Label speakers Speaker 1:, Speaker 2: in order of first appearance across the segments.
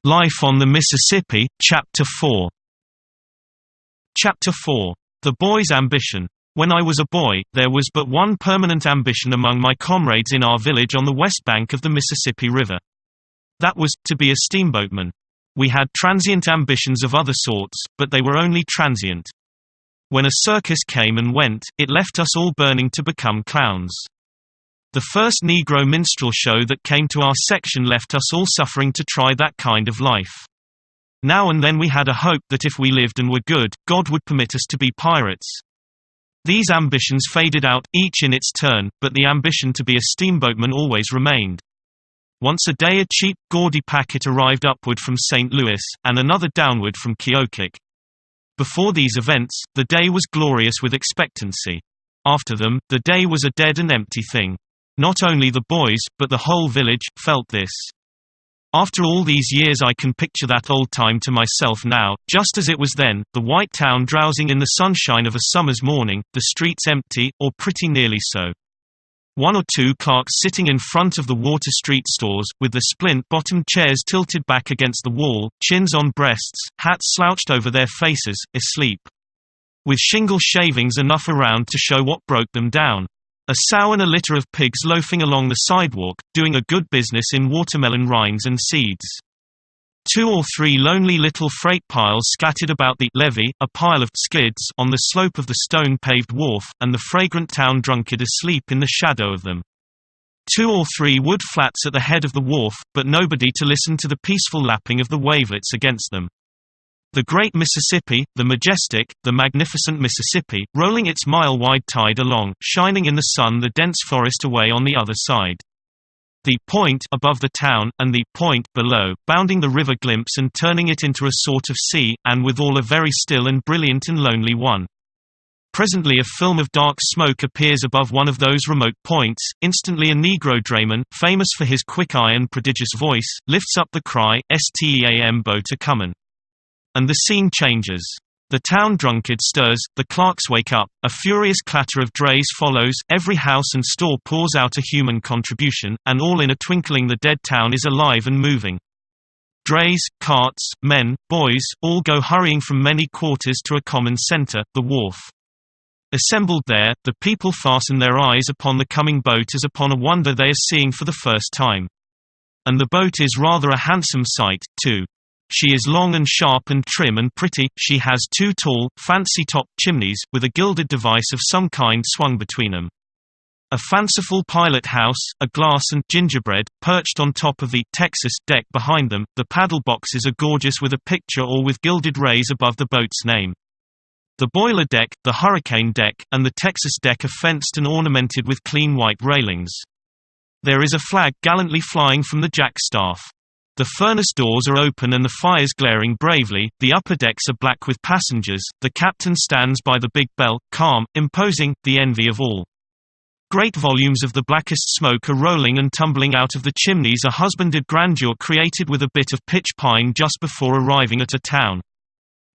Speaker 1: Life on the Mississippi, Chapter 4. Chapter 4. The Boy's Ambition. When I was a boy, there was but one permanent ambition among my comrades in our village on the west bank of the Mississippi River. That was, to be a steamboatman. We had transient ambitions of other sorts, but they were only transient. When a circus came and went, it left us all burning to become clowns. The first Negro minstrel show that came to our section left us all suffering to try that kind of life. Now and then we had a hope that if we lived and were good, God would permit us to be pirates. These ambitions faded out, each in its turn, but the ambition to be a steamboatman always remained. Once a day a cheap, gaudy packet arrived upward from St. Louis, and another downward from Keokuk. Before these events, the day was glorious with expectancy. After them, the day was a dead and empty thing. Not only the boys, but the whole village, felt this. After all these years I can picture that old time to myself now, just as it was then, the white town drowsing in the sunshine of a summer's morning, the streets empty, or pretty nearly so. One or two clerks sitting in front of the Water Street stores, with the splint-bottomed chairs tilted back against the wall, chins on breasts, hats slouched over their faces, asleep. With shingle shavings enough around to show what broke them down. A sow and a litter of pigs loafing along the sidewalk, doing a good business in watermelon rinds and seeds. 2 or 3 lonely little freight piles scattered about the levee, a pile of skids on the slope of the stone-paved wharf, and the fragrant town drunkard asleep in the shadow of them. 2 or 3 wood flats at the head of the wharf, but nobody to listen to the peaceful lapping of the wavelets against them. The great Mississippi, the majestic, the magnificent Mississippi, rolling its mile-wide tide along, shining in the sun the dense forest away on the other side. The point above the town, and the point below, bounding the river glimpse and turning it into a sort of sea, and withal a very still and brilliant and lonely one. Presently a film of dark smoke appears above one of those remote points, instantly a Negro drayman, famous for his quick eye and prodigious voice, lifts up the cry, "Steam boat a comin'." And the scene changes. The town drunkard stirs, the clerks wake up, a furious clatter of drays follows, every house and store pours out a human contribution, and all in a twinkling the dead town is alive and moving. Drays, carts, men, boys, all go hurrying from many quarters to a common center, the wharf. Assembled there, the people fasten their eyes upon the coming boat as upon a wonder they are seeing for the first time. And the boat is rather a handsome sight, too. She is long and sharp and trim and pretty, she has 2 tall, fancy-topped chimneys, with a gilded device of some kind swung between them. A fanciful pilot house, a glass and gingerbread, perched on top of the Texas deck behind them. The paddle boxes are gorgeous with a picture or with gilded rays above the boat's name. The boiler deck, the hurricane deck, and the Texas deck are fenced and ornamented with clean white railings. There is a flag gallantly flying from the jackstaff. The furnace doors are open and the fires glaring bravely, the upper decks are black with passengers, the captain stands by the big bell, calm, imposing, the envy of all. Great volumes of the blackest smoke are rolling and tumbling out of the chimneys, a husbanded grandeur created with a bit of pitch pine just before arriving at a town.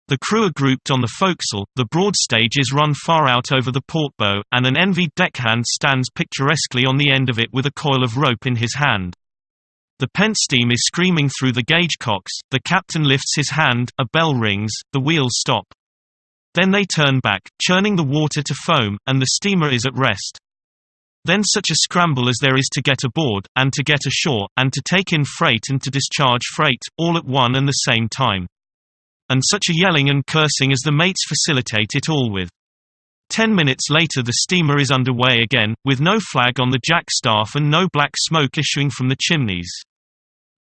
Speaker 1: The crew are grouped on the forecastle, the broad stage is run far out over the portbow, and an envied deckhand stands picturesquely on the end of it with a coil of rope in his hand. The pent steam is screaming through the gauge cocks, the captain lifts his hand, a bell rings, the wheels stop. Then they turn back, churning the water to foam, and the steamer is at rest. Then such a scramble as there is to get aboard, and to get ashore, and to take in freight and to discharge freight, all at one and the same time. And such a yelling and cursing as the mates facilitate it all with. 10 minutes later the steamer is underway again, with no flag on the jackstaff and no black smoke issuing from the chimneys.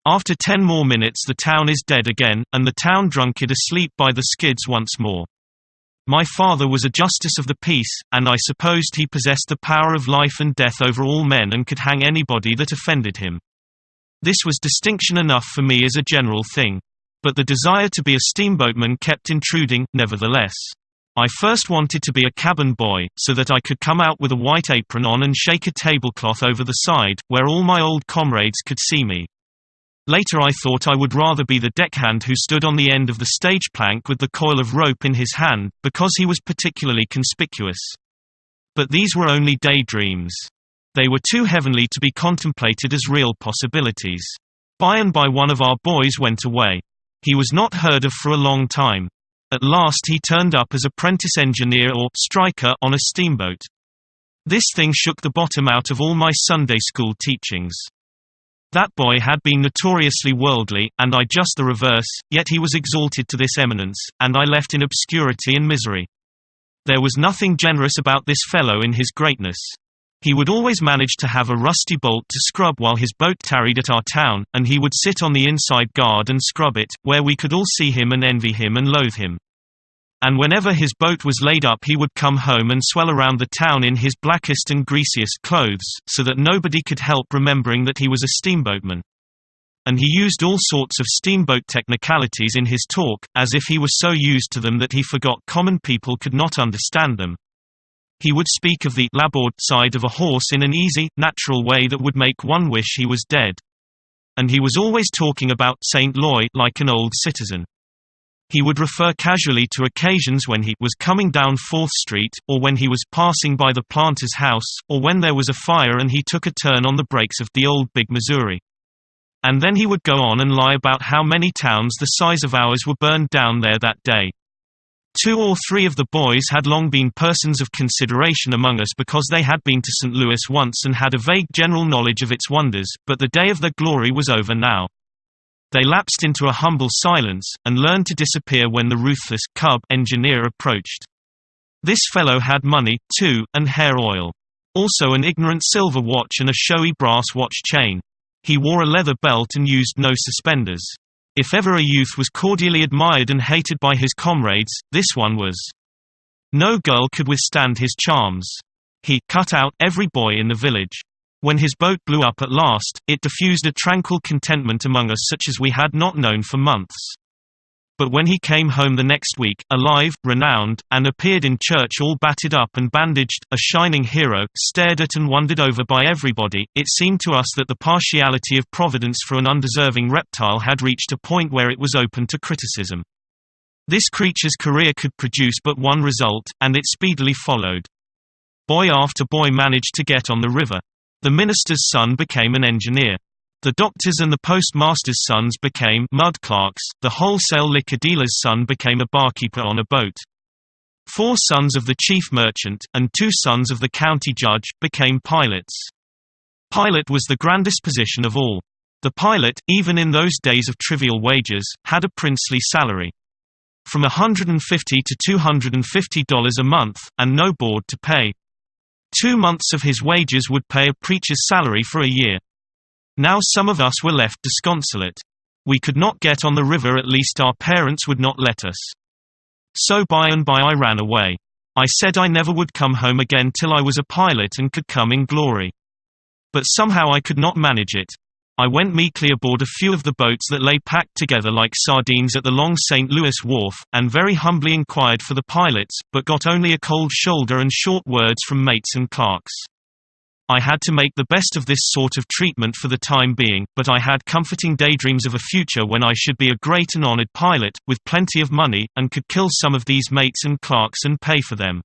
Speaker 1: After 10 more minutes the town is dead again, and the town drunkard asleep by the skids once more. My father was a justice of the peace, and I supposed he possessed the power of life and death over all men and could hang anybody that offended him. This was distinction enough for me as a general thing. But the desire to be a steamboatman kept intruding, nevertheless. I first wanted to be a cabin boy, so that I could come out with a white apron on and shake a tablecloth over the side, where all my old comrades could see me. Later I thought I would rather be the deckhand who stood on the end of the stage plank with the coil of rope in his hand, because he was particularly conspicuous. But these were only daydreams. They were too heavenly to be contemplated as real possibilities. By and by one of our boys went away. He was not heard of for a long time. At last he turned up as apprentice engineer or striker on a steamboat. This thing shook the bottom out of all my Sunday school teachings. That boy had been notoriously worldly, and I just the reverse, yet he was exalted to this eminence, and I left in obscurity and misery. There was nothing generous about this fellow in his greatness. He would always manage to have a rusty bolt to scrub while his boat tarried at our town, and he would sit on the inside guard and scrub it, where we could all see him and envy him and loathe him. And whenever his boat was laid up he would come home and swell around the town in his blackest and greasiest clothes, so that nobody could help remembering that he was a steamboatman. And he used all sorts of steamboat technicalities in his talk, as if he was so used to them that he forgot common people could not understand them. He would speak of the larboard side of a horse in an easy, natural way that would make one wish he was dead. And he was always talking about St. Loy like an old citizen. He would refer casually to occasions when he was coming down 4th Street, or when he was passing by the planter's house, or when there was a fire and he took a turn on the brakes of the old Big Missouri. And then he would go on and lie about how many towns the size of ours were burned down there that day. 2 or 3 of the boys had long been persons of consideration among us because they had been to St. Louis once and had a vague general knowledge of its wonders, but the day of their glory was over now. They lapsed into a humble silence, and learned to disappear when the ruthless cub engineer approached. This fellow had money, too, and hair oil. Also an ignorant silver watch and a showy brass watch chain. He wore a leather belt and used no suspenders. If ever a youth was cordially admired and hated by his comrades, this one was. No girl could withstand his charms. He cut out every boy in the village. When his boat blew up at last, it diffused a tranquil contentment among us such as we had not known for months. But when he came home the next week, alive, renowned, and appeared in church all battered up and bandaged, a shining hero, stared at and wondered over by everybody, it seemed to us that the partiality of Providence for an undeserving reptile had reached a point where it was open to criticism. This creature's career could produce but one result, and it speedily followed. Boy after boy managed to get on the river. The minister's son became an engineer. The doctor's and the postmaster's sons became mud clerks, the wholesale liquor dealer's son became a barkeeper on a boat. 4 sons of the chief merchant, and 2 sons of the county judge, became pilots. Pilot was the grandest position of all. The pilot, even in those days of trivial wages, had a princely salary. From $150 to $250 a month, and no board to pay. 2 months of his wages would pay a preacher's salary for a year. Now some of us were left disconsolate. We could not get on the river, at least our parents would not let us. So by and by I ran away. I said I never would come home again till I was a pilot and could come in glory. But somehow I could not manage it. I went meekly aboard a few of the boats that lay packed together like sardines at the long St. Louis wharf, and very humbly inquired for the pilots, but got only a cold shoulder and short words from mates and clerks. I had to make the best of this sort of treatment for the time being, but I had comforting daydreams of a future when I should be a great and honored pilot, with plenty of money, and could kill some of these mates and clerks and pay for them.